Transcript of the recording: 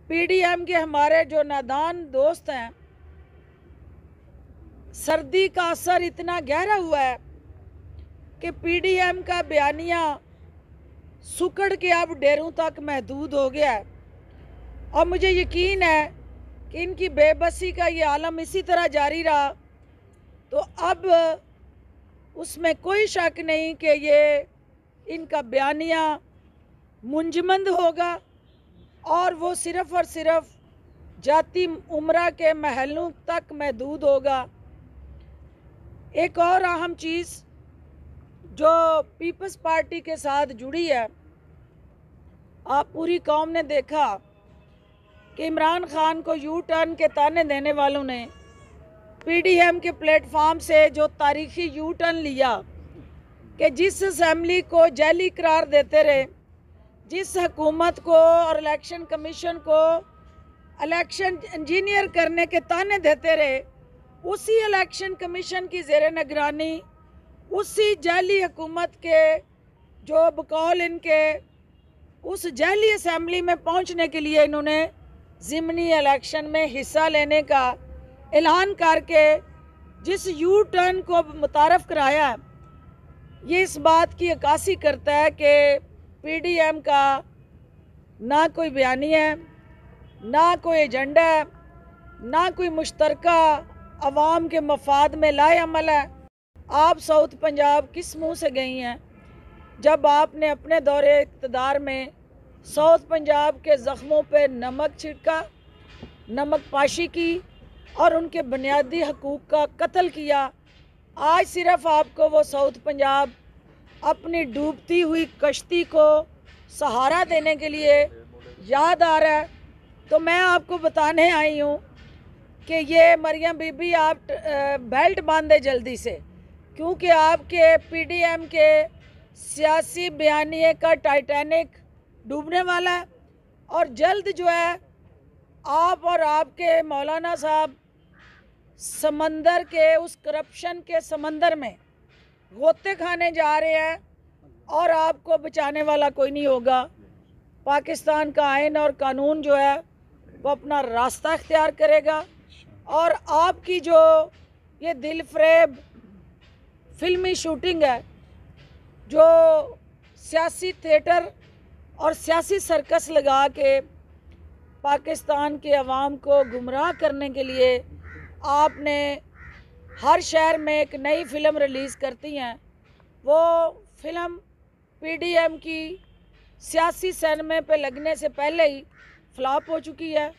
PDM के हमारे जो नादान दोस्त हैं, सर्दी का असर इतना गहरा हुआ है कि पीडीएम का बयानिया सुकड़ के अब डेरों तक महदूद हो गया है। और मुझे यकीन है कि इनकी बेबसी का ये आलम इसी तरह जारी रहा तो अब उसमें कोई शक नहीं कि ये इनका बयानिया मुंजमद होगा और वो सिर्फ़ और सिर्फ जाती उम्रा के महलों तक महदूद होगा। एक और अहम चीज़ जो पीपल्स पार्टी के साथ जुड़ी है, आप पूरी कौम ने देखा कि इमरान खान को यू टर्न के ताने देने वालों ने पीडीएम के प्लेटफॉर्म से जो तारीखी यू टर्न लिया कि जिस असेंबली को जाली करार देते रहे, जिस हुकूमत को और इलेक्शन कमीशन को इलेक्शन इंजीनियर करने के ताने देते रहे, उसी इलेक्शन कमीशन की ज़ेर निगरानी उसी जाली हुकूमत के जो बकौल इनके उस जाली असेंबली में पहुंचने के लिए इन्होंने ज़िमनी इलेक्शन में हिस्सा लेने का ऐलान करके जिस यू टर्न को मुतारफ़ कराया है, ये इस बात की अक्कासी करता है कि पीडीएम का ना कोई बयानी है, ना कोई एजेंडा है, ना कोई मुश्तरका अवाम के मफाद में लाए अमल है। आप साउथ पंजाब किस मुंह से गई हैं जब आपने अपने दौरे इक़्तिदार में साउथ पंजाब के ज़ख्मों पे नमक छिड़का, नमक पाशी की और उनके बुनियादी हकूक़ का कत्ल किया। आज सिर्फ आपको वो साउथ पंजाब अपनी डूबती हुई कश्ती को सहारा देने के लिए याद आ रहा है। तो मैं आपको बताने आई हूँ कि ये मरियम बीबी आप बेल्ट बांधे जल्दी से, क्योंकि आपके पीडीएम के सियासी बयानिए का टाइटैनिक डूबने वाला है और जल्द जो है आप और आपके मौलाना साहब समंदर के उस करप्शन के समंदर में गोते खाने जा रहे हैं और आपको बचाने वाला कोई नहीं होगा। पाकिस्तान का आइन और कानून जो है वो अपना रास्ता इख्तियार करेगा और आपकी जो ये दिल फरेब फिल्मी शूटिंग है, जो सियासी थिएटर और सियासी सर्कस लगा के पाकिस्तान के अवाम को गुमराह करने के लिए आपने हर शहर में एक नई फ़िल्म रिलीज़ करती हैं, वो फ़िल्म पीडीएम की सियासी सिनेमे पे लगने से पहले ही फ्लॉप हो चुकी है।